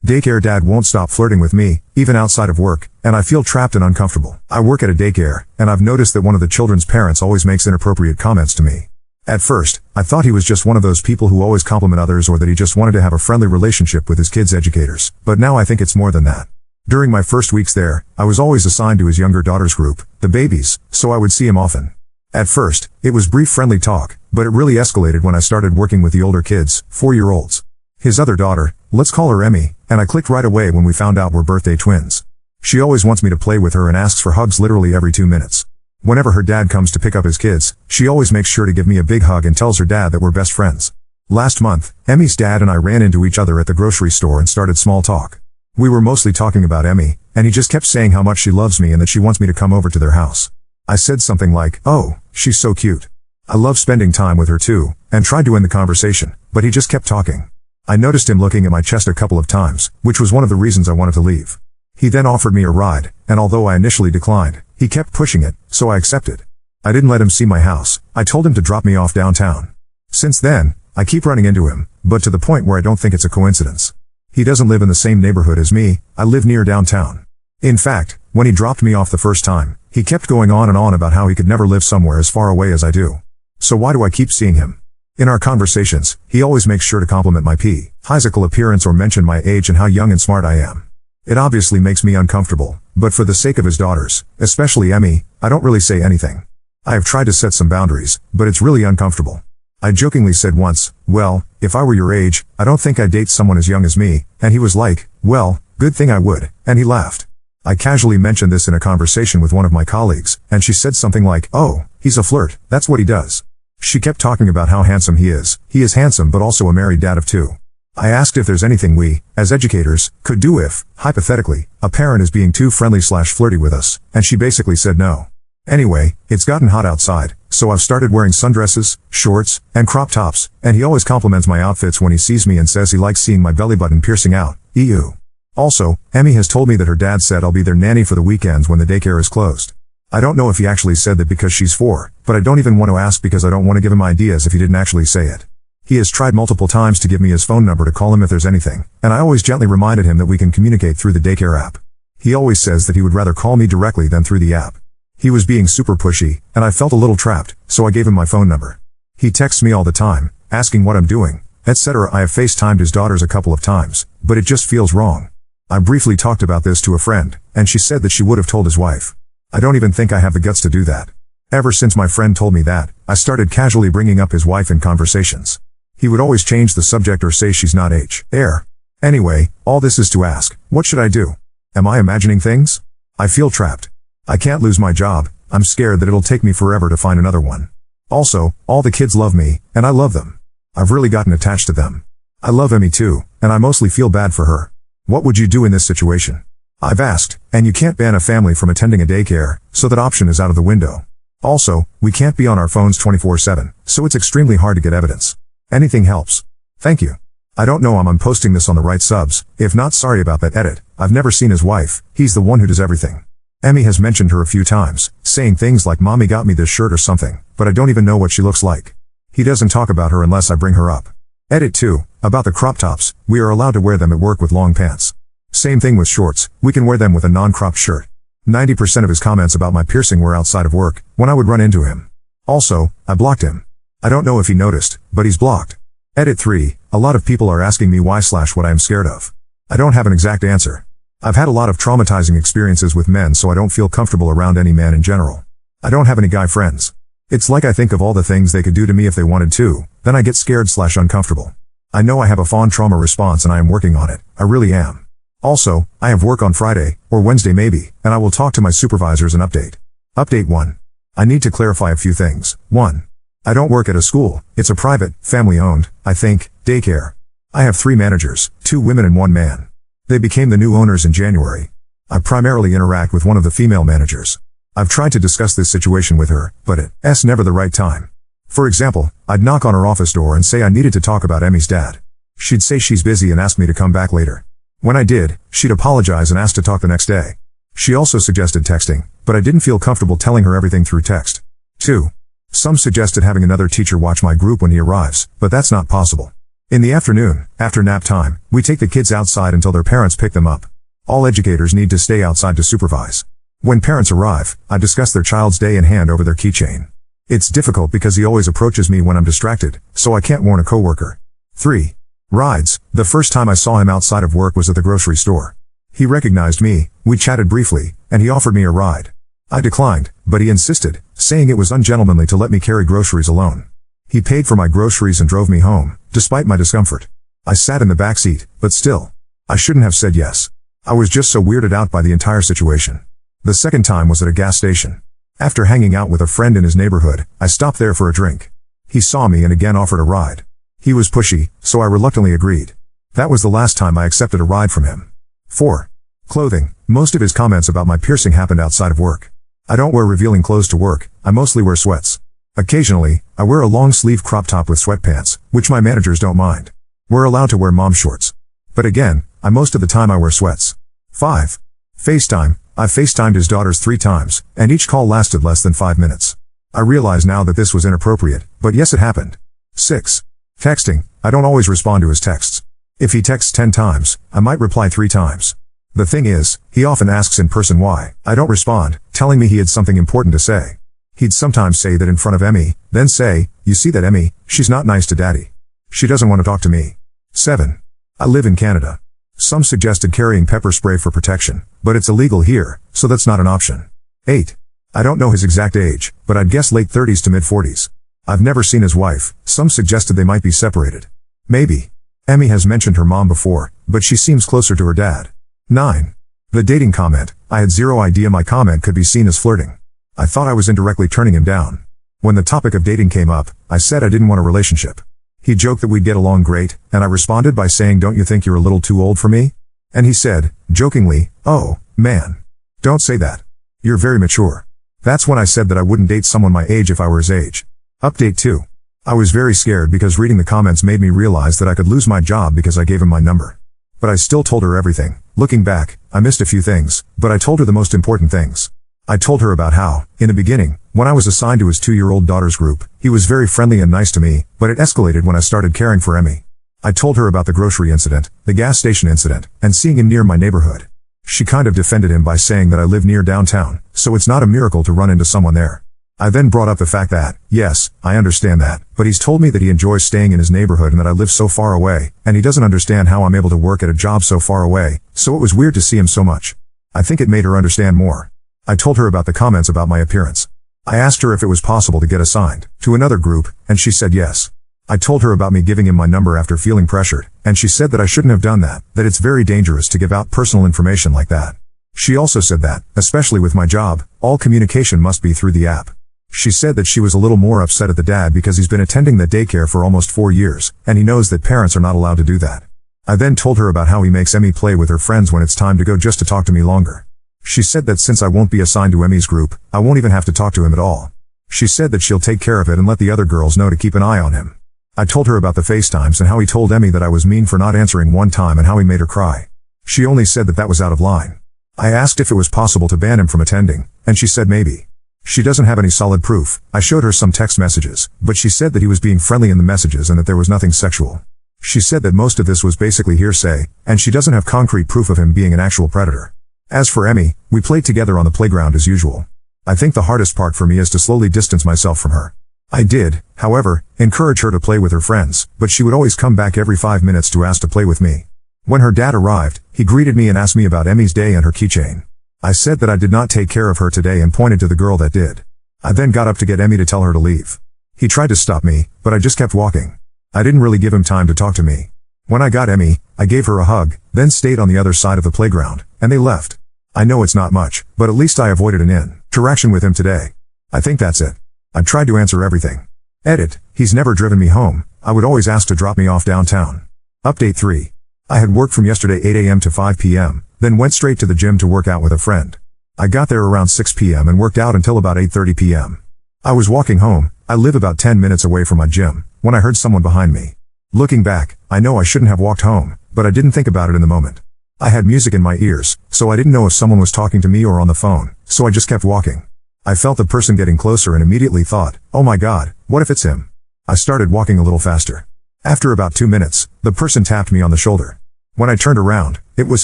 Daycare dad won't stop flirting with me, even outside of work, and I feel trapped and uncomfortable. I work at a daycare, and I've noticed that one of the children's parents always makes inappropriate comments to me. At first, I thought he was just one of those people who always compliment others or that he just wanted to have a friendly relationship with his kids' educators, but now I think it's more than that. During my first weeks there, I was always assigned to his younger daughter's group, the babies, so I would see him often. At first, it was brief friendly talk, but it really escalated when I started working with the older kids, 4-year-olds. His other daughter, let's call her Emmy, and I clicked right away when we found out we're birthday twins. She always wants me to play with her and asks for hugs literally every 2 minutes. Whenever her dad comes to pick up his kids, she always makes sure to give me a big hug and tells her dad that we're best friends. Last month, Emmy's dad and I ran into each other at the grocery store and started small talk. We were mostly talking about Emmy, and he just kept saying how much she loves me and that she wants me to come over to their house. I said something like, "Oh, she's so cute. I love spending time with her too," and tried to end the conversation, but he just kept talking. I noticed him looking at my chest a couple of times, which was one of the reasons I wanted to leave. He then offered me a ride, and although I initially declined, he kept pushing it, so I accepted. I didn't let him see my house. I told him to drop me off downtown. Since then, I keep running into him, but to the point where I don't think it's a coincidence. He doesn't live in the same neighborhood as me. I live near downtown. In fact, when he dropped me off the first time, he kept going on and on about how he could never live somewhere as far away as I do. So why do I keep seeing him? In our conversations, he always makes sure to compliment my physical appearance or mention my age and how young and smart I am. It obviously makes me uncomfortable, but for the sake of his daughters, especially Emmy, I don't really say anything. I have tried to set some boundaries, but it's really uncomfortable. I jokingly said once, "Well, if I were your age, I don't think I'd date someone as young as me," and he was like, "Well, good thing I would," and he laughed. I casually mentioned this in a conversation with one of my colleagues, and she said something like, "Oh, he's a flirt, that's what he does." She kept talking about how handsome he is. He is handsome but also a married dad of 2. I asked if there's anything we, as educators, could do if, hypothetically, a parent is being too friendly/flirty with us, and she basically said no. Anyway, it's gotten hot outside, so I've started wearing sundresses, shorts, and crop tops, and he always compliments my outfits when he sees me and says he likes seeing my belly button piercing out. Ew. Also, Emmy has told me that her dad said I'll be their nanny for the weekends when the daycare is closed. I don't know if he actually said that because she's 4, but I don't even want to ask because I don't want to give him ideas if he didn't actually say it. He has tried multiple times to give me his phone number to call him if there's anything, and I always gently reminded him that we can communicate through the daycare app. He always says that he would rather call me directly than through the app. He was being super pushy, and I felt a little trapped, so I gave him my phone number. He texts me all the time, asking what I'm doing, etc. I have FaceTimed his daughters a couple of times, but it just feels wrong. I briefly talked about this to a friend, and she said that she would have told his wife. I don't even think I have the guts to do that. Ever since my friend told me that, I started casually bringing up his wife in conversations. He would always change the subject or say she's not heir. Anyway, all this is to ask, what should I do? Am I imagining things? I feel trapped. I can't lose my job. I'm scared that it'll take me forever to find another one. Also, all the kids love me, and I love them. I've really gotten attached to them. I love Emmy too, and I mostly feel bad for her. What would you do in this situation? I've asked, and you can't ban a family from attending a daycare, so that option is out of the window. Also, we can't be on our phones 24/7, so it's extremely hard to get evidence. Anything helps. Thank you. I don't know I'm posting this on the right subs. If not, sorry about that edit. I've never seen his wife. He's the one who does everything. Emmy has mentioned her a few times, saying things like "Mommy got me this shirt" or something, but I don't even know what she looks like. He doesn't talk about her unless I bring her up. Edit 2. About the crop tops, we are allowed to wear them at work with long pants. Same thing with shorts, we can wear them with a non-cropped shirt. 90% of his comments about my piercing were outside of work, when I would run into him. Also, I blocked him. I don't know if he noticed, but he's blocked. Edit 3. A lot of people are asking me why/what I am scared of. I don't have an exact answer. I've had a lot of traumatizing experiences with men, so I don't feel comfortable around any man in general. I don't have any guy friends. It's like I think of all the things they could do to me if they wanted to, then I get scared/uncomfortable. I know I have a fawn trauma response and I am working on it. I really am. Also, I have work on Friday, or Wednesday maybe, and I will talk to my supervisors and update. Update 1. I need to clarify a few things. 1. I don't work at a school. It's a private, family-owned, I think, daycare. I have 3 managers, 2 women and 1 man. They became the new owners in January. I primarily interact with one of the female managers. I've tried to discuss this situation with her, but it's never the right time. For example, I'd knock on her office door and say I needed to talk about Emmy's dad. She'd say she's busy and ask me to come back later. When I did, she'd apologize and ask to talk the next day. She also suggested texting, but I didn't feel comfortable telling her everything through text. 2. Some suggested having another teacher watch my group when he arrives, but that's not possible. In the afternoon, after nap time, we take the kids outside until their parents pick them up. All educators need to stay outside to supervise. When parents arrive, I discuss their child's day and hand over their keychain. It's difficult because he always approaches me when I'm distracted, so I can't warn a coworker. 3. Rides. The first time I saw him outside of work was at the grocery store. He recognized me, we chatted briefly, and he offered me a ride. I declined, but he insisted, saying it was ungentlemanly to let me carry groceries alone. He paid for my groceries and drove me home, despite my discomfort. I sat in the back seat, but still. I shouldn't have said yes. I was just so weirded out by the entire situation. The second time was at a gas station. After hanging out with a friend in his neighborhood, I stopped there for a drink. He saw me and again offered a ride. He was pushy, so I reluctantly agreed. That was the last time I accepted a ride from him. 4. Clothing. Most of his comments about my piercing happened outside of work. I don't wear revealing clothes to work, I mostly wear sweats. Occasionally, I wear a long-sleeve crop top with sweatpants, which my managers don't mind. We're allowed to wear mom shorts. But again, most of the time I wear sweats. 5. FaceTime. I FaceTimed his daughters 3 times, and each call lasted less than 5 minutes. I realize now that this was inappropriate, but yes, it happened. 6. Texting. I don't always respond to his texts. If he texts 10 times, I might reply 3 times. The thing is, he often asks in person why I don't respond, telling me he had something important to say. He'd sometimes say that in front of Emmy, then say, "You see that Emmy, she's not nice to daddy. She doesn't want to talk to me." 7. I live in Canada. Some suggested carrying pepper spray for protection, but it's illegal here, so that's not an option. 8. I don't know his exact age, but I'd guess late 30s to mid 40s. I've never seen his wife, some suggested they might be separated. Maybe. Emmy has mentioned her mom before, but she seems closer to her dad. 9. The dating comment. I had zero idea my comment could be seen as flirting. I thought I was indirectly turning him down. When the topic of dating came up, I said I didn't want a relationship. He joked that we'd get along great, and I responded by saying, "Don't you think you're a little too old for me?" And he said, jokingly, "Oh, man. Don't say that. You're very mature." That's when I said that I wouldn't date someone my age if I were his age. Update 2. I was very scared because reading the comments made me realize that I could lose my job because I gave him my number. But I still told her everything. Looking back, I missed a few things, but I told her the most important things. I told her about how, in the beginning, when I was assigned to his 2-year-old daughter's group, he was very friendly and nice to me, but it escalated when I started caring for Emmy. I told her about the grocery incident, the gas station incident, and seeing him near my neighborhood. She kind of defended him by saying that I live near downtown, so it's not a miracle to run into someone there. I then brought up the fact that, yes, I understand that, but he's told me that he enjoys staying in his neighborhood and that I live so far away, and he doesn't understand how I'm able to work at a job so far away, so it was weird to see him so much. I think it made her understand more. I told her about the comments about my appearance. I asked her if it was possible to get assigned to another group, and she said yes. I told her about me giving him my number after feeling pressured, and she said that I shouldn't have done that it's very dangerous to give out personal information like that. She also said that, especially with my job, all communication must be through the app. She said that she was a little more upset at the dad because he's been attending the daycare for almost 4 years, and he knows that parents are not allowed to do that. I then told her about how he makes Emmy play with her friends when it's time to go just to talk to me longer. She said that since I won't be assigned to Emmy's group, I won't even have to talk to him at all. She said that she'll take care of it and let the other girls know to keep an eye on him. I told her about the FaceTimes and how he told Emmy that I was mean for not answering one time and how he made her cry. She only said that was out of line. I asked if it was possible to ban him from attending, and she said maybe. She doesn't have any solid proof. I showed her some text messages, but she said that he was being friendly in the messages and that there was nothing sexual. She said that most of this was basically hearsay, and she doesn't have concrete proof of him being an actual predator. As for Emmy, we played together on the playground as usual. I think the hardest part for me is to slowly distance myself from her. I did, however, encourage her to play with her friends, but she would always come back every 5 minutes to ask to play with me. When her dad arrived, he greeted me and asked me about Emmy's day and her keychain. I said that I did not take care of her today and pointed to the girl that did. I then got up to get Emmy to tell her to leave. He tried to stop me, but I just kept walking. I didn't really give him time to talk to me. When I got Emmy, I gave her a hug, then stayed on the other side of the playground, and they left. I know it's not much, but at least I avoided an interaction with him today. I think that's it. I tried to answer everything. Edit. He's never driven me home. I would always ask to drop me off downtown. Update 3. I had worked from yesterday 8 a.m. to 5 p.m., then went straight to the gym to work out with a friend. I got there around 6 p.m. and worked out until about 8:30 p.m. I was walking home. I live about 10 minutes away from my gym, when I heard someone behind me. Looking back, I know I shouldn't have walked home, but I didn't think about it in the moment. I had music in my ears, so I didn't know if someone was talking to me or on the phone, so I just kept walking. I felt the person getting closer and immediately thought, oh my god, what if it's him? I started walking a little faster. After about 2 minutes, The person tapped me on the shoulder. When I turned around, it was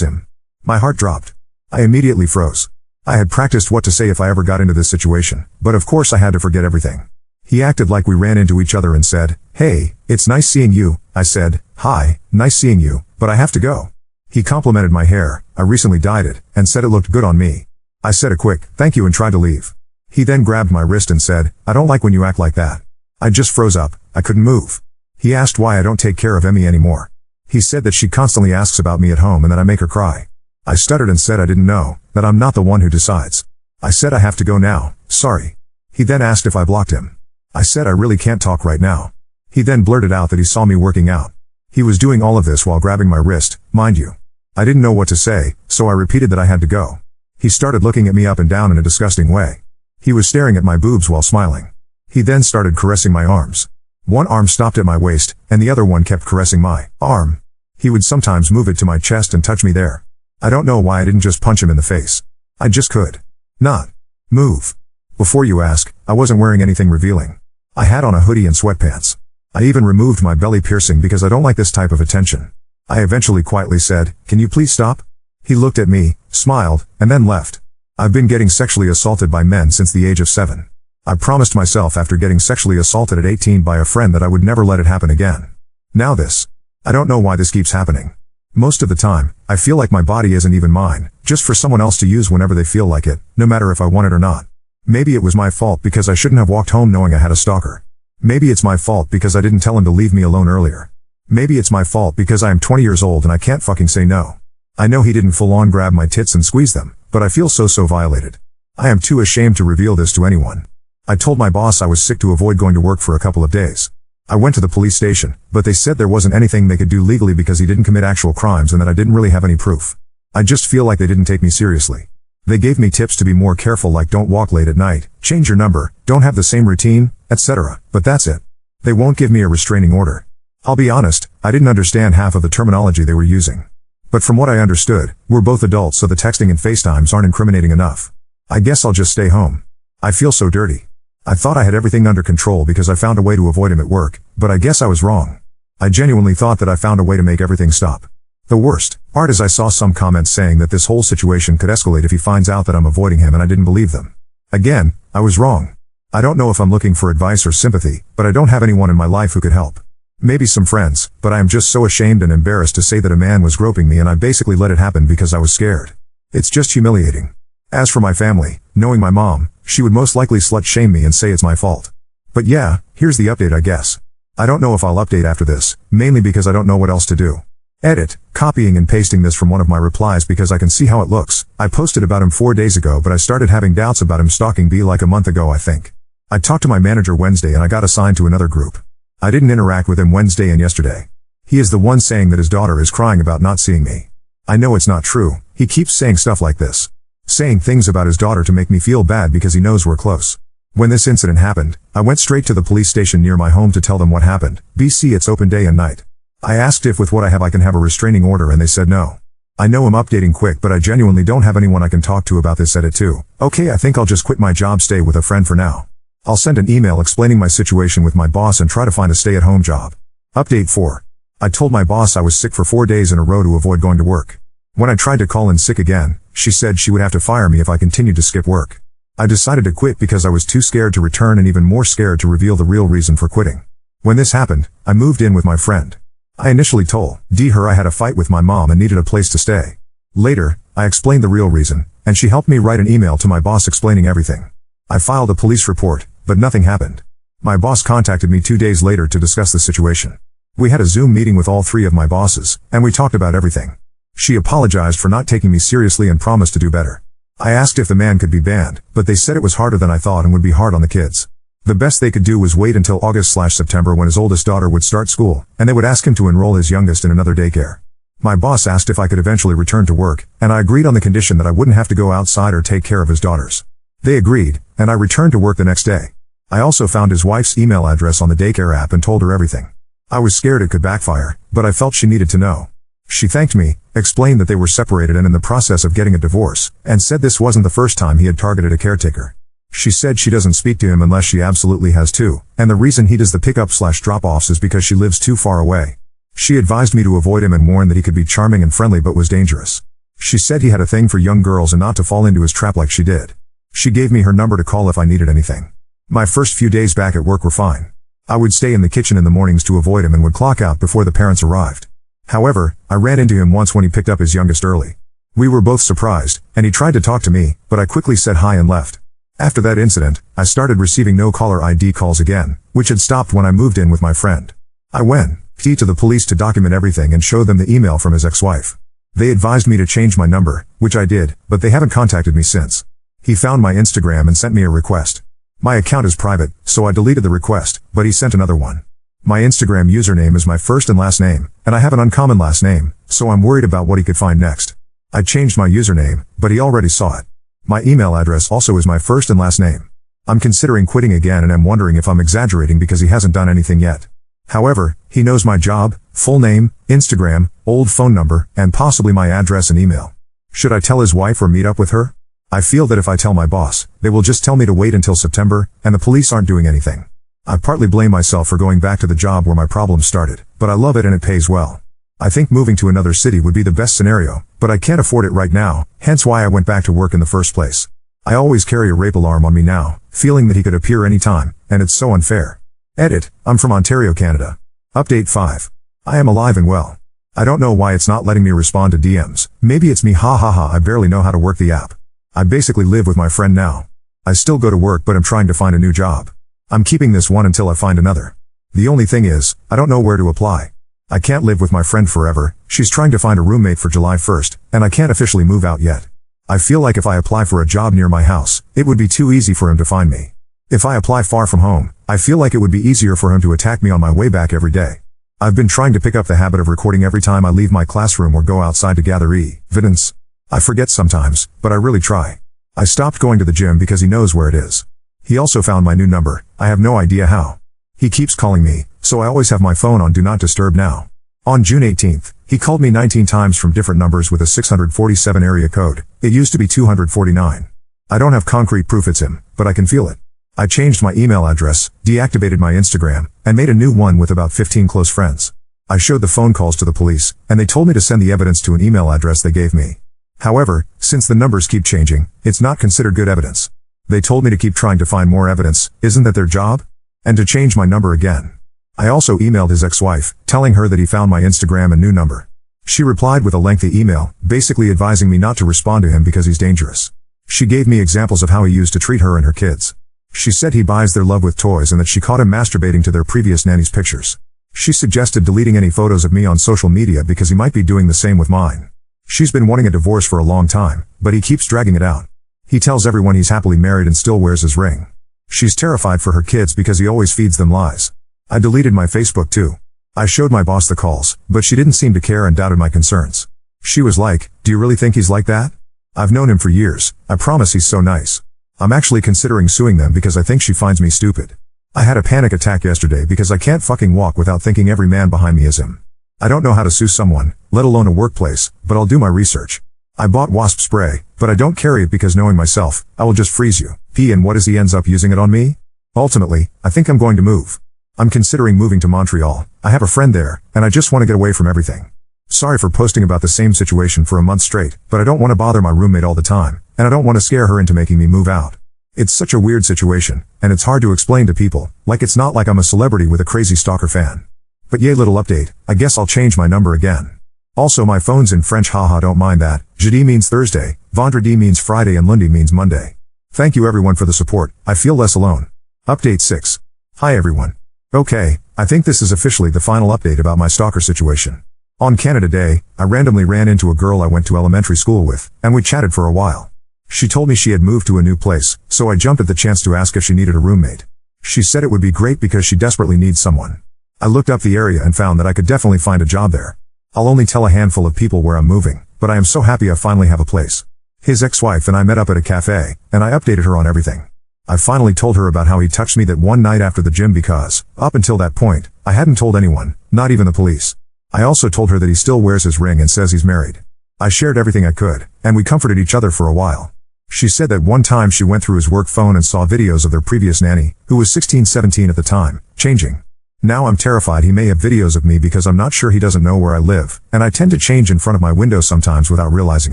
him. My heart dropped. I immediately froze. I had practiced what to say if I ever got into this situation, but of course I had to forget everything. He acted like we ran into each other and said, "Hey, it's nice seeing you." I said, "Hi, nice seeing you, but I have to go." He complimented my hair, I recently dyed it, and said it looked good on me. I said a quick, "Thank you," and tried to leave. He then grabbed my wrist and said, "I don't like when you act like that." I just froze up, I couldn't move. He asked why I don't take care of Emmy anymore. He said that she constantly asks about me at home and that I make her cry. I stuttered and said I didn't know, that I'm not the one who decides. I said I have to go now, sorry. He then asked if I blocked him. I said I really can't talk right now. He then blurted out that he saw me working out. He was doing all of this while grabbing my wrist, mind you. I didn't know what to say, so I repeated that I had to go. He started looking at me up and down in a disgusting way. He was staring at my boobs while smiling. He then started caressing my arms. One arm stopped at my waist, and the other one kept caressing my arm. He would sometimes move it to my chest and touch me there. I don't know why I didn't just punch him in the face. I just could not move. Before you ask, I wasn't wearing anything revealing. I had on a hoodie and sweatpants. I even removed my belly piercing because I don't like this type of attention. I eventually quietly said, "Can you please stop?" He looked at me, smiled, and then left. I've been getting sexually assaulted by men since the age of 7. I promised myself after getting sexually assaulted at 18 by a friend that I would never let it happen again. Now this. I don't know why this keeps happening. Most of the time, I feel like my body isn't even mine, just for someone else to use whenever they feel like it, no matter if I want it or not. Maybe it was my fault because I shouldn't have walked home knowing I had a stalker. Maybe it's my fault because I didn't tell him to leave me alone earlier. Maybe it's my fault because I am 20 years old and I can't fucking say no. I know he didn't full on grab my tits and squeeze them, but I feel so violated. I am too ashamed to reveal this to anyone. I told my boss I was sick to avoid going to work for a couple of days. I went to the police station, but they said there wasn't anything they could do legally because he didn't commit actual crimes and that I didn't really have any proof. I just feel like they didn't take me seriously. They gave me tips to be more careful, like don't walk late at night, change your number, don't have the same routine, etc. But that's it. They won't give me a restraining order. I'll be honest, I didn't understand half of the terminology they were using. But from what I understood, we're both adults, so the texting and FaceTimes aren't incriminating enough. I guess I'll just stay home. I feel so dirty. I thought I had everything under control because I found a way to avoid him at work, but I guess I was wrong. I genuinely thought that I found a way to make everything stop. The worst part is I saw some comments saying that this whole situation could escalate if he finds out that I'm avoiding him, and I didn't believe them. Again, I was wrong. I don't know if I'm looking for advice or sympathy, but I don't have anyone in my life who could help. Maybe some friends, but I am just so ashamed and embarrassed to say that a man was groping me and I basically let it happen because I was scared. It's just humiliating. As for my family, knowing my mom, she would most likely slut shame me and say it's my fault. But yeah, here's the update, I guess. I don't know if I'll update after this, mainly because I don't know what else to do. Edit, copying and pasting this from one of my replies because I can see how it looks. I posted about him 4 days ago, but I started having doubts about him stalking me like a month ago, I think. I talked to my manager Wednesday and I got assigned to another group. I didn't interact with him Wednesday and yesterday. He is the one saying that his daughter is crying about not seeing me. I know it's not true. He keeps saying stuff like this. Saying things about his daughter to make me feel bad because he knows we're close. When this incident happened, I went straight to the police station near my home to tell them what happened. BC, it's open day and night. I asked if with what I have I can have a restraining order and they said no. I know I'm updating quick, but I genuinely don't have anyone I can talk to about this. Edit too. Okay, I think I'll just quit my job, stay with a friend for now. I'll send an email explaining my situation with my boss and try to find a stay-at-home job. Update 4. I told my boss I was sick for 4 days in a row to avoid going to work. When I tried to call in sick again, she said she would have to fire me if I continued to skip work. I decided to quit because I was too scared to return and even more scared to reveal the real reason for quitting. When this happened, I moved in with my friend. I initially told her I had a fight with my mom and needed a place to stay. Later, I explained the real reason, and she helped me write an email to my boss explaining everything. I filed a police report, but nothing happened. My boss contacted me 2 days later to discuss the situation. We had a Zoom meeting with all 3 of my bosses, and we talked about everything. She apologized for not taking me seriously and promised to do better. I asked if the man could be banned, but they said it was harder than I thought and would be hard on the kids. The best they could do was wait until August/September when his oldest daughter would start school, and they would ask him to enroll his youngest in another daycare. My boss asked if I could eventually return to work, and I agreed on the condition that I wouldn't have to go outside or take care of his daughters. They agreed, and I returned to work the next day. I also found his wife's email address on the Daycare app and told her everything. I was scared it could backfire, but I felt she needed to know. She thanked me, explained that they were separated and in the process of getting a divorce, and said this wasn't the first time he had targeted a caretaker. She said she doesn't speak to him unless she absolutely has to, and the reason he does the pickup/drop-offs is because she lives too far away. She advised me to avoid him and warned that he could be charming and friendly but was dangerous. She said he had a thing for young girls and not to fall into his trap like she did. She gave me her number to call if I needed anything. My first few days back at work were fine. I would stay in the kitchen in the mornings to avoid him and would clock out before the parents arrived. However, I ran into him once when he picked up his youngest early. We were both surprised, and he tried to talk to me, but I quickly said hi and left. After that incident, I started receiving no caller ID calls again, which had stopped when I moved in with my friend. I went to the police to document everything and show them the email from his ex-wife. They advised me to change my number, which I did, but they haven't contacted me since. He found my Instagram and sent me a request. My account is private, so I deleted the request, but he sent another one. My Instagram username is my first and last name, and I have an uncommon last name, so I'm worried about what he could find next. I changed my username, but he already saw it. My email address also is my first and last name. I'm considering quitting again and I'm wondering if I'm exaggerating because he hasn't done anything yet. However, he knows my job, full name, Instagram, old phone number, and possibly my address and email. Should I tell his wife or meet up with her? I feel that if I tell my boss, they will just tell me to wait until September, and the police aren't doing anything. I partly blame myself for going back to the job where my problems started, but I love it and it pays well. I think moving to another city would be the best scenario, but I can't afford it right now, hence why I went back to work in the first place. I always carry a rape alarm on me now, feeling that he could appear anytime, and it's so unfair. Edit, I'm from Ontario, Canada. Update 5. I am alive and well. I don't know why it's not letting me respond to DMs. Maybe it's me, I barely know how to work the app. I basically live with my friend now. I still go to work but I'm trying to find a new job. I'm keeping this one until I find another. The only thing is, I don't know where to apply. I can't live with my friend forever, she's trying to find a roommate for July 1st, and I can't officially move out yet. I feel like if I apply for a job near my house, it would be too easy for him to find me. If I apply far from home, I feel like it would be easier for him to attack me on my way back every day. I've been trying to pick up the habit of recording every time I leave my classroom or go outside to gather evidence. I forget sometimes, but I really try. I stopped going to the gym because he knows where it is. He also found my new number, I have no idea how. He keeps calling me, so I always have my phone on Do Not Disturb now. On June 18th, he called me 19 times from different numbers with a 647 area code. It used to be 249. I don't have concrete proof it's him, but I can feel it. I changed my email address, deactivated my Instagram, and made a new one with about 15 close friends. I showed the phone calls to the police, and they told me to send the evidence to an email address they gave me. However, since the numbers keep changing, it's not considered good evidence. They told me to keep trying to find more evidence, isn't that their job? And to change my number again. I also emailed his ex-wife, telling her that he found my Instagram and new number. She replied with a lengthy email, basically advising me not to respond to him because he's dangerous. She gave me examples of how he used to treat her and her kids. She said he buys their love with toys and that she caught him masturbating to their previous nanny's pictures. She suggested deleting any photos of me on social media because he might be doing the same with mine. She's been wanting a divorce for a long time, but he keeps dragging it out. He tells everyone he's happily married and still wears his ring. She's terrified for her kids because he always feeds them lies. I deleted my Facebook too. I showed my boss the calls, but she didn't seem to care and doubted my concerns. She was like, "Do you really think he's like that? I've known him for years, I promise he's so nice." I'm actually considering suing them because I think she finds me stupid. I had a panic attack yesterday because I can't fucking walk without thinking every man behind me is him. I don't know how to sue someone, let alone a workplace, but I'll do my research. I bought wasp spray, but I don't carry it because knowing myself, I will just freeze you. And what if he ends up using it on me? Ultimately, I think I'm going to move. I'm considering moving to Montreal. I have a friend there, and I just want to get away from everything. Sorry for posting about the same situation for a month straight, but I don't want to bother my roommate all the time, and I don't want to scare her into making me move out. It's such a weird situation, and it's hard to explain to people, like it's not like I'm a celebrity with a crazy stalker fan. But yay, little update, I guess I'll change my number again. Also my phone's in French, haha, don't mind that. Jeudi means Thursday, vendredi means Friday, and lundi means Monday. Thank you everyone for the support, I feel less alone. Update 6. Hi everyone. Okay, I think this is officially the final update about my stalker situation. On Canada Day, I randomly ran into a girl I went to elementary school with, and we chatted for a while. She told me she had moved to a new place, so I jumped at the chance to ask if she needed a roommate. She said it would be great because she desperately needs someone. I looked up the area and found that I could definitely find a job there. I'll only tell a handful of people where I'm moving, but I am so happy I finally have a place. His ex-wife and I met up at a cafe, and I updated her on everything. I finally told her about how he touched me that one night after the gym because, up until that point, I hadn't told anyone, not even the police. I also told her that he still wears his ring and says he's married. I shared everything I could, and we comforted each other for a while. She said that one time she went through his work phone and saw videos of their previous nanny, who was 16-17 at the time, changing. Now I'm terrified he may have videos of me because I'm not sure he doesn't know where I live, and I tend to change in front of my window sometimes without realizing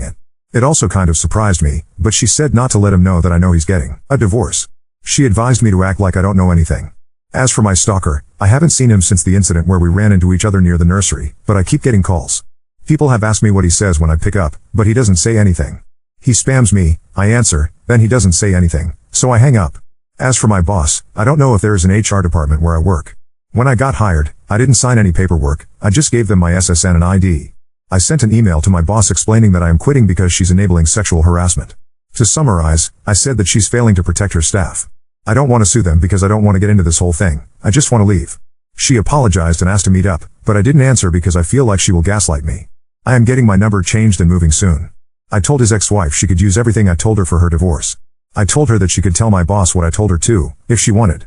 it. It also kind of surprised me, but she said not to let him know that I know he's getting a divorce. She advised me to act like I don't know anything. As for my stalker, I haven't seen him since the incident where we ran into each other near the nursery, but I keep getting calls. People have asked me what he says when I pick up, but he doesn't say anything. He spams me, I answer, then he doesn't say anything, so I hang up. As for my boss, I don't know if there is an HR department where I work. When I got hired, I didn't sign any paperwork, I just gave them my SSN and ID. I sent an email to my boss explaining that I am quitting because she's enabling sexual harassment. To summarize, I said that she's failing to protect her staff. I don't want to sue them because I don't want to get into this whole thing, I just want to leave. She apologized and asked to meet up, but I didn't answer because I feel like she will gaslight me. I am getting my number changed and moving soon. I told his ex-wife she could use everything I told her for her divorce. I told her that she could tell my boss what I told her too, if she wanted.